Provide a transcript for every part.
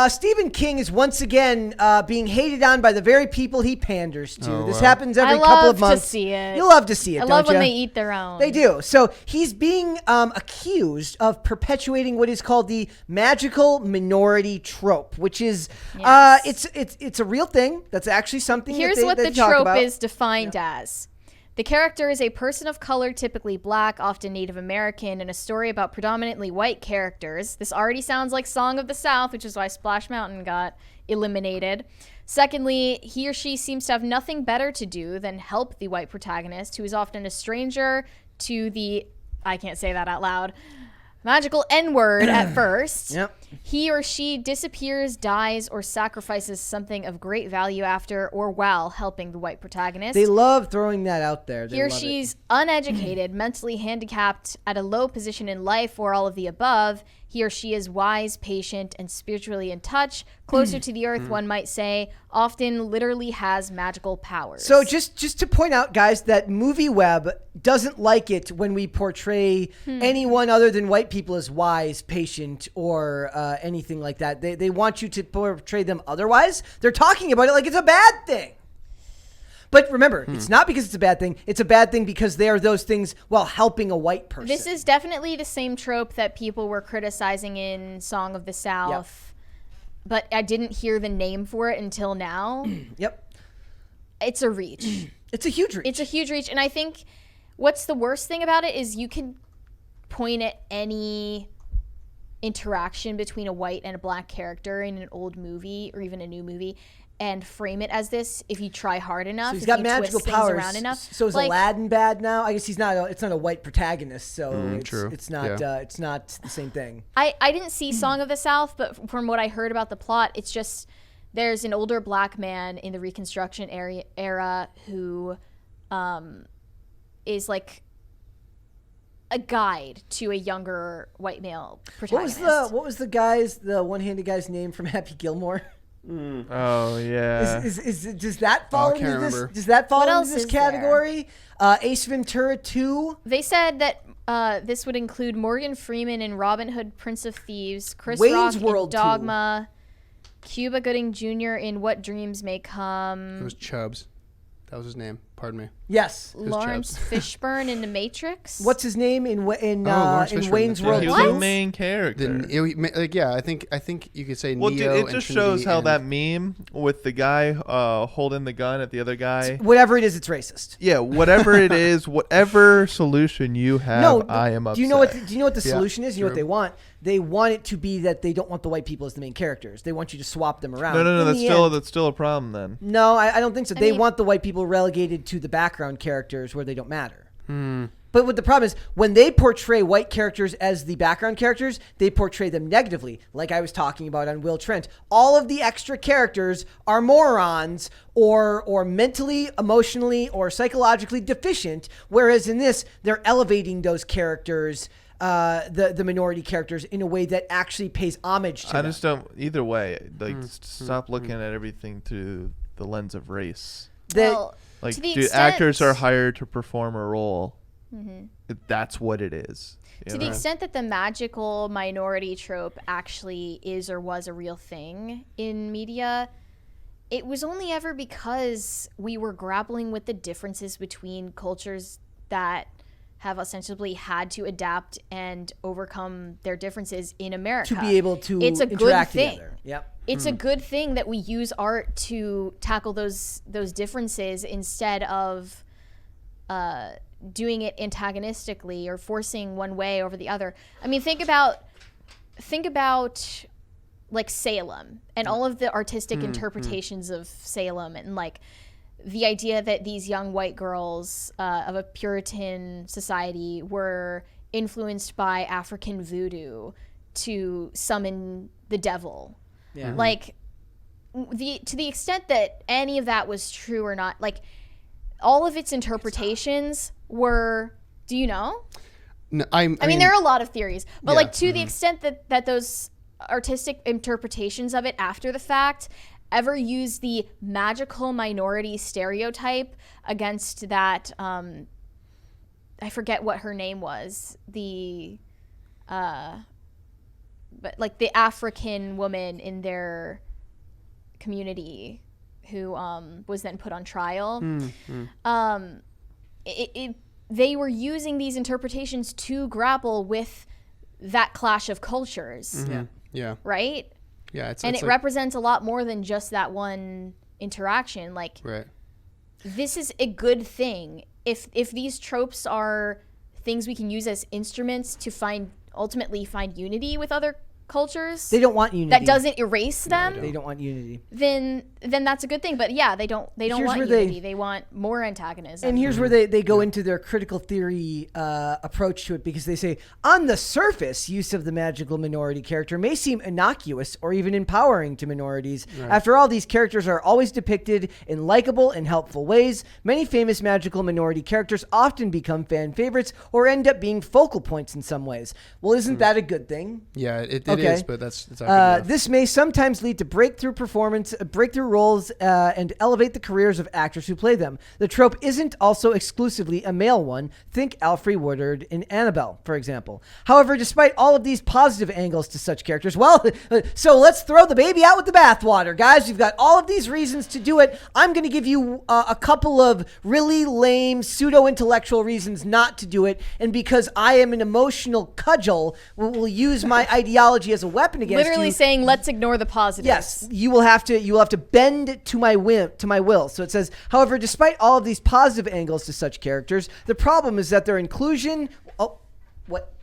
Stephen King is once again being hated on by the very people he panders to. This happens every couple of months. I love to see it. You love to see it, I don't love when ya? they eat their own. They do. So he's being accused of perpetuating what is called the magical minority trope, which is it's a real thing. That's actually something. Here's what the trope is defined as. The character is a person of color, typically black, often Native American, in a story about predominantly white characters. This already sounds like Song of the South, which is why Splash Mountain got eliminated. Secondly, he or she seems to have nothing better to do than help the white protagonist, who is often a stranger to the, I can't say that out loud, magical N-word at first. Yep. He or she disappears, dies, or sacrifices something of great value after or while helping the white protagonist. They love throwing that out there. He or she's uneducated, mentally handicapped, at a low position in life, or all of the above. He or she is wise, patient, and spiritually in touch, closer to the earth, one might say, often literally has magical powers. So just to point out, guys, that MovieWeb doesn't like it when we portray anyone other than white people as wise, patient, or anything like that. They want you to portray them otherwise. They're talking about it like it's a bad thing. But remember, it's not because it's a bad thing. It's a bad thing because they are those things while helping a white person. This is definitely the same trope that people were criticizing in Song of the South. Yep. But I didn't hear the name for it until now. Yep. It's a reach. It's a huge reach. It's a huge reach. And I think what's the worst thing about it is you can point at any interaction between a white and a black character in an old movie or even a new movie and frame it as this if you try hard enough. So he's got magical powers. Around enough. So is Aladdin bad now? I guess he's not. It's not a white protagonist, so it's not. Yeah. It's not the same thing. I didn't see Song of the South, but from what I heard about the plot, it's just there's an older black man in the Reconstruction era who is like a guide to a younger white male protagonist. What was the one-handed guy's name from Happy Gilmore? Oh yeah. Does that fall into this? Does that fall into this category? Ace Ventura 2. They said that this would include Morgan Freeman in Robin Hood, Prince of Thieves, Chris Wayne's Rock World in Dogma, Cuba Gooding Jr. in What Dreams May Come. It was Chubbs. That was his name. Pardon me. Yes. Lawrence Fishburne in The Matrix. What's his name in Fishburne, Wayne's World? He was the main character. I think you could say well, Neo. It just shows how that meme with the guy holding the gun at the other guy. Whatever it is, it's racist. Yeah, whatever it is, whatever solution you have, I am upset. Do you know what the solution is? You know what they want? They want it to be that they don't want the white people as the main characters. They want you to swap them around. No, that's still a problem then. No, I don't think so. They want the white people relegated to the background characters where they don't matter. But what the problem is, when they portray white characters as the background characters, they portray them negatively, like I was talking about on Will Trent. All of the extra characters are morons or mentally, emotionally, or psychologically deficient, whereas in this, they're elevating those characters, the minority characters, in a way that actually pays homage to them. I just don't, either way, stop looking at everything through the lens of race. Like, actors are hired to perform a role. That's what it is. To the extent that the magical minority trope actually is or was a real thing in media, it was only ever because we were grappling with the differences between cultures that have ostensibly had to adapt and overcome their differences in America. To be able to it's a interact good thing. Together. Yep. It's a good thing that we use art to tackle those differences instead of doing it antagonistically or forcing one way over the other. I mean, think about like Salem and all of the artistic interpretations of Salem, and like the idea that these young white girls of a Puritan society were influenced by African voodoo to summon the devil. Yeah. Like to the extent that any of that was true or not, like all of its interpretations were, do you know? No, I mean there are a lot of theories, but like to the extent that those artistic interpretations of it after the fact ever use the magical minority stereotype against that, I forget what her name was, the but like the African woman in their community who was then put on trial. They were using these interpretations to grapple with that clash of cultures. Yeah. Right? Yeah. It like, represents a lot more than just that one interaction. Like, this is a good thing. If these tropes are things we can use as instruments to ultimately find unity with other cultures, they don't want unity. That doesn't erase them. They don't want unity. Then that's a good thing. But yeah, they don't want unity. They want more antagonism. And here's where they go into their critical theory approach to it, because they say, on the surface, use of the magical minority character may seem innocuous or even empowering to minorities. After all, these characters are always depicted in likable and helpful ways. Many famous magical minority characters often become fan favorites or end up being focal points in some ways. Well, isn't that a good thing? Yeah, it is, but that's not good enough. This may sometimes lead to breakthrough roles, and elevate the careers of actors who play them. The trope isn't also exclusively a male one. Think Alfre Woodard in Annabelle, for example. However, despite all of these positive angles to such characters, so let's throw the baby out with the bathwater, guys. You've got all of these reasons to do it. I'm going to give you a couple of really lame, pseudo-intellectual reasons not to do it, and because I am an emotional cudgel, will use my ideology as a weapon against you. Literally saying, let's ignore the positives. Yes, you will have to bend to my will. So it says, however, despite all of these positive angles to such characters, the problem is that their inclusion. Oh, what?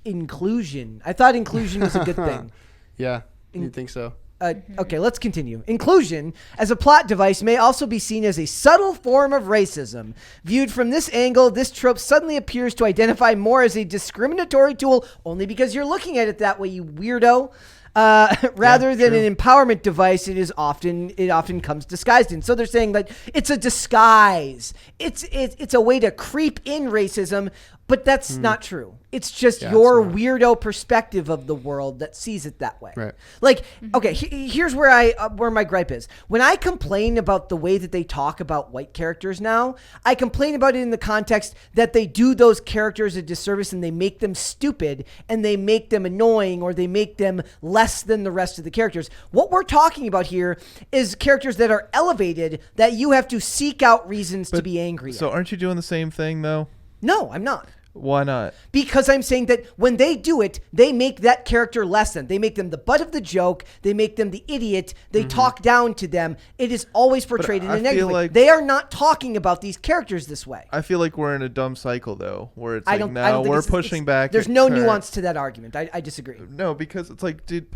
Inclusion. I thought inclusion was a good thing. Yeah, you think so? Okay, let's continue. Inclusion, as a plot device, may also be seen as a subtle form of racism. Viewed from this angle, this trope suddenly appears to identify more as a discriminatory tool only because you're looking at it that way, you weirdo. Rather than an empowerment device, it often comes disguised in. So they're saying that it's a disguise. It's a way to creep in racism, but that's not true. It's just your weirdo perspective of the world that sees it that way. Right. Like, okay, here's where my gripe is. When I complain about the way that they talk about white characters now, I complain about it in the context that they do those characters a disservice and they make them stupid and they make them annoying or they make them less than the rest of the characters. What we're talking about here is characters that are elevated that you have to seek out reasons to be angry at. So aren't you doing the same thing, though? No, I'm not. Why not? Because I'm saying that when they do it, they make that character less than. They make them the butt of the joke. They make them the idiot. They talk down to them. It is always portrayed in a negative way. They are not talking about these characters this way. I feel like we're in a dumb cycle, though, where it's now we're pushing back. There's no nuance to that argument. I disagree. No, because it's like, dude,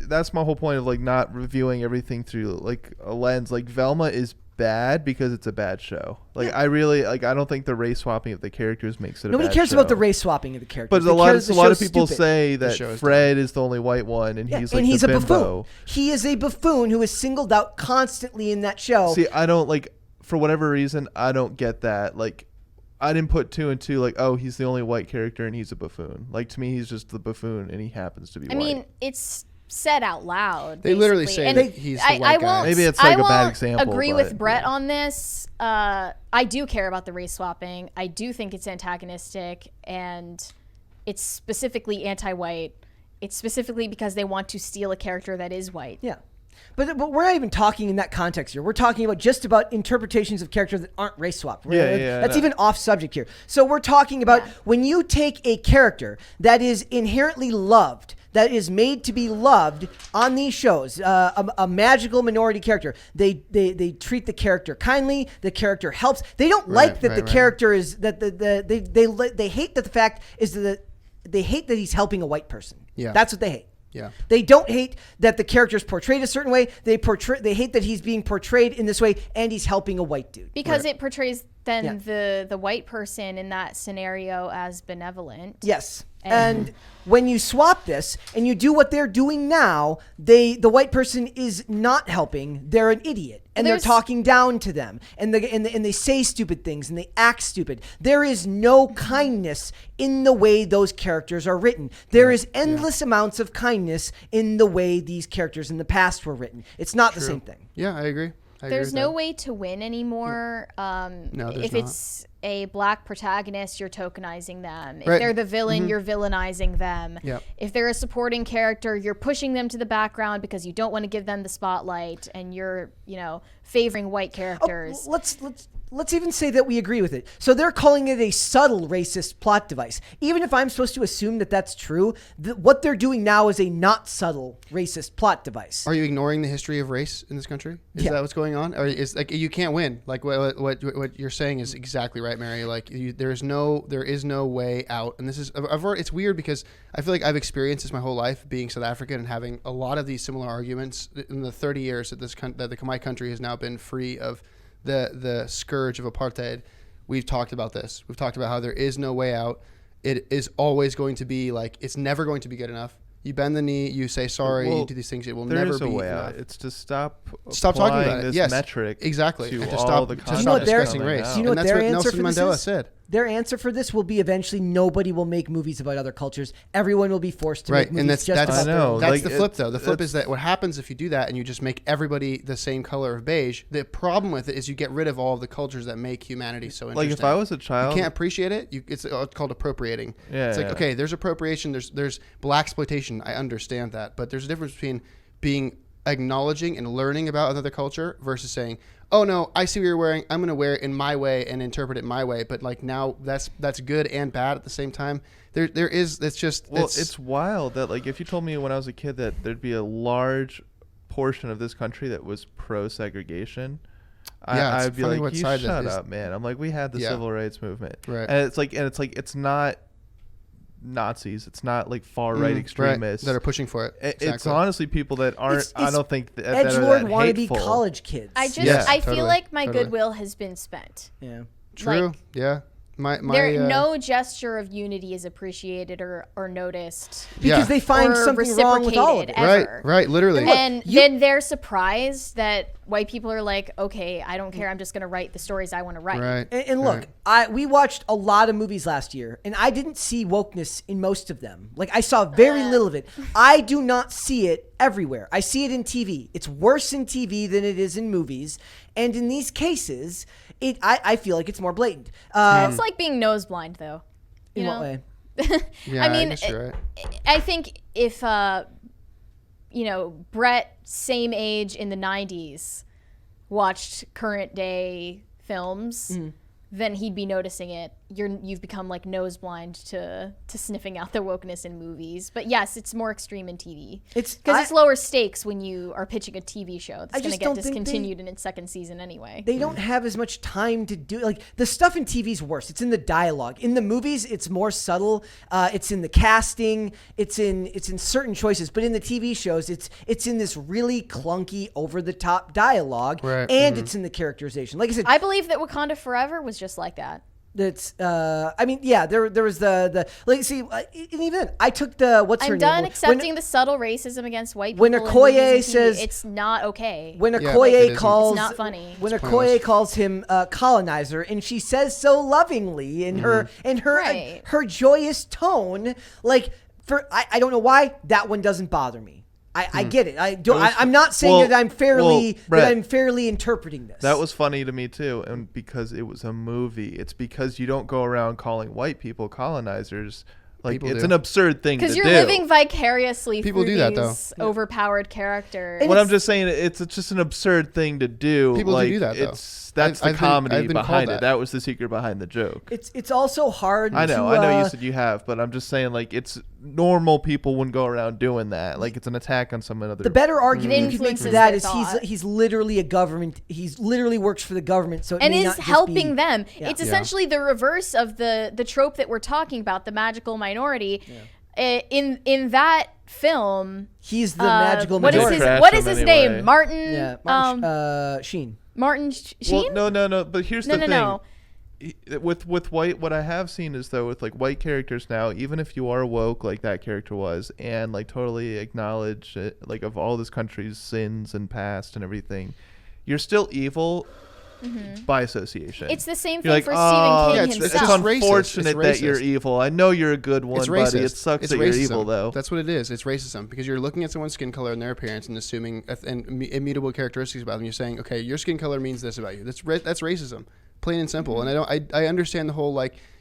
that's my whole point of like not reviewing everything through like a lens. Like Velma is bad because it's a bad show. Like I really I don't think the race swapping of the characters makes it Nobody a bad cares show. About the race swapping of the characters. But a lot of people say that Fred is the only white one and he's like the bimbo. Buffoon. He is a buffoon who is singled out constantly in that show. See, I don't for whatever reason, I don't get that. Like I didn't put two and two like, oh, he's the only white character and he's a buffoon. Like to me he's just the buffoon and he happens to be white. I mean, it's said out loud. They literally say that he's the white guy. Maybe it's like a bad example. I agree with Brett on this. I do care about the race swapping. I do think it's antagonistic and it's specifically anti-white. It's specifically because they want to steal a character that is white. Yeah. But we're not even talking in that context here. We're talking about just about interpretations of characters that aren't race swapped. That's even off subject here. So we're talking about when you take a character that is inherently loved, that is made to be loved on these shows, a magical minority character. They treat the character kindly. The character helps. They don't like that the character is that they hate that the fact is that they hate that he's helping a white person. Yeah, that's what they hate. Yeah. They don't hate that the character is portrayed a certain way. They hate that he's being portrayed in this way and he's helping a white dude. Because it portrays then the white person in that scenario as benevolent. Yes. And when you swap this and you do what they're doing now, the white person is not helping. They're an idiot. And they're talking down to them. And they say stupid things and they act stupid. There is no kindness in the way those characters are written. There is endless amounts of kindness in the way these characters in the past were written. It's not the same thing. Yeah, I agree. There's no way to win anymore. No, there's if not. it's a black protagonist, you're tokenizing them. If Right. they're the villain, you're villainizing them. Yep. If they're a supporting character, you're pushing them to the background because you don't want to give them the spotlight, and you're, favoring white characters. Let's even say that we agree with it. So they're calling it a subtle racist plot device. Even if I'm supposed to assume that that's true, what they're doing now is a not subtle racist plot device. Are you ignoring the history of race in this country? Is that what's going on? Or is like you can't win? Like what you're saying is exactly right, Mary. Like there is no way out. And this is it's weird because I feel like I've experienced this my whole life, being South African and having a lot of these similar arguments in the 30 years that my country has now been free of the scourge of apartheid. We've talked about this. We've talked about how there is no way out. It is always going to be like, it's never going to be good enough. You bend the knee, you say sorry, you do these things. It will never be way enough. out. It's to stop talking about it. this yes, metric exactly. to And to all stop, the to stop discussing race. Do you know and what that's their what answer Nelson for this Mandela is? said. Their answer for this will be eventually nobody will make movies about other cultures. Everyone will be forced to make movies and that's just about their own. that's Like, the flip though. The flip is that what happens if you do that and you just make everybody the same color of beige. The problem with it is you get rid of all of the cultures that make humanity so interesting. Like if I was a child, you can't appreciate it. It's called appropriating. Yeah, it's like yeah. okay, there's appropriation. There's black exploitation. I understand that, but there's a difference between being acknowledging and learning about another culture versus saying, oh no, I see what you're wearing, I'm going to wear it in my way and interpret it my way. But like now that's good and bad at the same time. It's wild that like if you told me when I was a kid that there'd be a large portion of this country that was pro segregation, I'd be like, you shut up, man. I'm like, we had the civil rights movement. Right. And it's not Nazis. It's not like far right extremists that are pushing for it. It's Exactly. honestly people that aren't. I don't think that are edgelord that wannabe hateful. college kids. I totally, feel like my totally. goodwill has been spent. Yeah. True. Like, Yeah. No gesture of unity is appreciated or noticed. Because they find or something wrong with all of it. reciprocated ever. Right, literally. And then they're surprised that white people are like, okay, I don't care. I'm just going to write the stories I want to write. Right. And look, we watched a lot of movies last year, and I didn't see wokeness in most of them. Like, I saw very little of it. I do not see it everywhere. I see it in TV. It's worse in TV than it is in movies. And in these cases, I feel like it's more blatant. It's like being nose blind, though. In what way? Yeah, I mean, I guess you're right. I think if, Brett, same age in the 90s, watched current day films, then he'd be noticing it. You've become like nose blind to sniffing out the wokeness in movies. But yes, it's more extreme in TV. Because it's lower stakes when you are pitching a TV show that's going to get discontinued in its second season anyway. They don't have as much time to do like the stuff in TV's worse. It's in the dialogue. In the movies, it's more subtle. It's in the casting. It's in certain choices. But in the TV shows, it's in this really clunky, over the top dialogue, and it's in the characterization. Like I said, I believe that Wakanda Forever was just like that. That's there was the like see and even then I took the what's her I'm name done accepting the subtle racism against white people. When Okoye says it's not okay. When Okoye calls it's not funny. When Okoye calls him colonizer and she says so lovingly in her joyous tone, like I don't know why that one doesn't bother me. I get it. I'm not saying that I'm fairly interpreting this. That was funny to me too, and because it was a movie. It's because you don't go around calling white people colonizers. Like People it's do. an absurd thing to do. Because you're living vicariously People through do that, these though. overpowered characters. What I'm just saying, it's just an absurd thing to do. People do that, though. That's the comedy I've been behind called it. That was the secret behind the joke. It's also hard. I know you said you have, but I'm just saying like it's normal people wouldn't go around doing that. Like it's an attack on some other. The better argument you could make for that is thought. he's literally a government. He's literally works for the government, so it and may is not just helping be, them. Yeah. It's essentially the reverse of the trope that we're talking about, the magical minority. In that film, he's the magical what minority. What is his anyway. name? Martin. Yeah, Martin Sheen. Martin Sheen. Well, no. But here's the thing. No. With white, what I have seen is though with like white characters now, even if you are woke like that character was, and like totally acknowledge it, like of all this country's sins and past and everything, you're still evil. by association. It's the same You're thing like, for oh, Stephen King it's himself. just racist. unfortunate It's that you're racist. evil. I know you're a good one, It's buddy. racist. It sucks It's that you're racism. evil, though. That's what it is. It's racism because you're looking at someone's skin color and their appearance and assuming immutable characteristics about them. You're saying, okay, your skin color means this about you. That's racism, plain and simple. And I understand the whole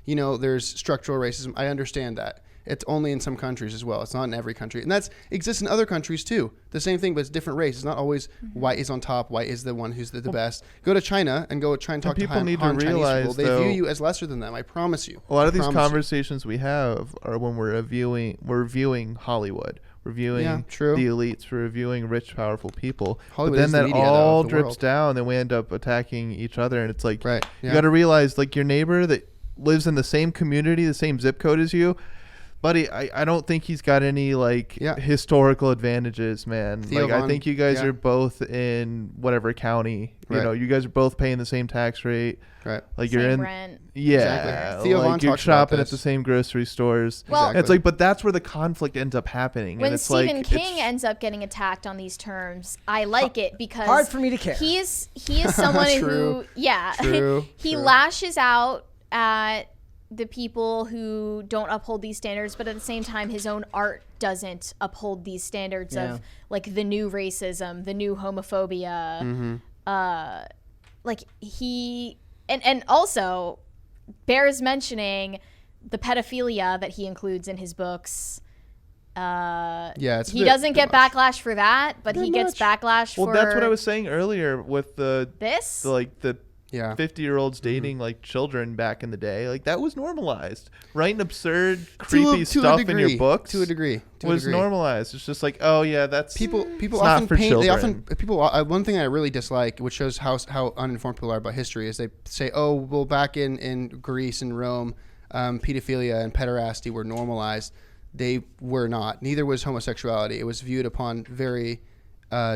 there's structural racism. I understand that. It's only in some countries as well. It's not in every country. And that exists in other countries too. The same thing, but it's different race. It's not always white is on top, white is the one who's the best. Go to China and try and talk to people Han need to Chinese realize, people. They though, view you as lesser than them. I promise you. A lot of these conversations we have are when we're viewing Hollywood. We're viewing the elites. We're viewing rich, powerful people. Hollywood but is then the that media, all of the drips world. down, and we end up attacking each other. And it's like, Right, you yeah. got to realize, like, your neighbor that lives in the same community, the same zip code as you, buddy, I don't think he's got any historical advantages, man. Theo I Von, think you guys are both in whatever county. You Right. know, you guys are both paying the same tax rate. Right. Like Same you're in rent. Yeah. Exactly. Theo Von Like you're talks about shopping at this. the same grocery stores. Well- And it's like, but that's where the conflict ends up happening. When and it's Stephen like, King ends up getting attacked on these terms, I like it because hard for me to care. He is someone True. who True. he True. lashes out at the people who don't uphold these standards, but at the same time his own art doesn't uphold these standards Yeah. of like the new racism, the new homophobia. Like he and also bears mentioning the pedophilia that he includes in his books. It's a He bit doesn't get much. backlash for that, but he gets backlash well, for that's what I was saying earlier with the this. the Yeah. 50-year-olds dating like children back in the day. Like that was normalized. Writing absurd, creepy stuff in your books To a degree. was normalized. It's just like, oh yeah, that's People it's often not for paint. They children. often one thing I really dislike, which shows how uninformed people are about history, is they say, oh, well, back in Greece and Rome, pedophilia and pederasty were normalized. They were not. Neither was homosexuality. It was viewed upon very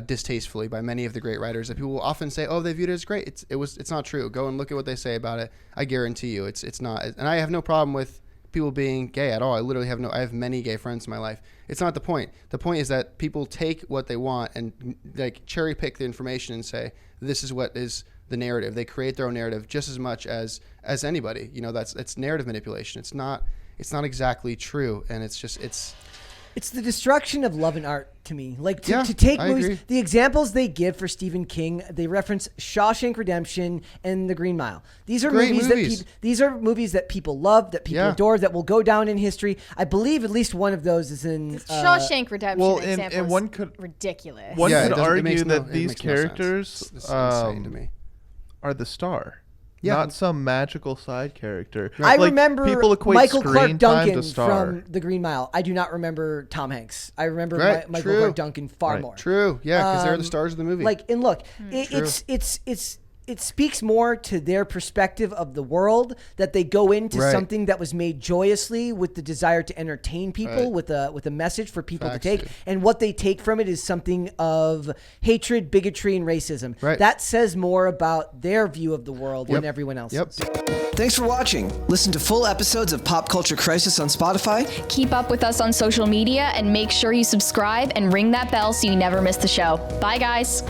distastefully by many of the great writers. That people will often say, oh, they viewed it as great. It's not true. Go and look at what they say about it. I guarantee you, it's not. And I have no problem with people being gay at all. I have many gay friends in my life. It's not the point. The point is that people take what they want and like cherry pick the information and say, this is what is the narrative. They create their own narrative just as much as anybody. You know, it's narrative manipulation. It's not exactly true. And It's the destruction of love and art to me. Like to Yeah, take I movies, agree. the examples they give for Stephen King, they reference Shawshank Redemption and The Green Mile. These are Great movies. movies. That people love, that people Yeah. adore, that will go down in history. I believe at least one of those is in Shawshank Redemption well, example and is one could- ridiculous. One Yeah, could it doesn't- it argue makes that it these makes no sense. characters It's insane to me. are the star. Yeah. Not some magical side character. I Like, remember people equate Michael screen Clark time Duncan to star. from The Green Mile. I do not remember Tom Hanks. I remember Right, Michael true. Clark Duncan far Right. more. True. Yeah, because they're the Um, stars of the movie. Like, and look, True. it speaks more to their perspective of the world that they go into Right. something that was made joyously with the desire to entertain people, Right. with a message for people Facts, to take, dude. and what they take from it is something of hatred, bigotry, and racism. Right. That says more about their view of the world than Yep. everyone else's. Yep. Thanks for watching. Listen to full episodes of Pop Culture Crisis on Spotify. Keep up with us on social media and make sure you subscribe and ring that bell so you never miss the show. Bye, guys.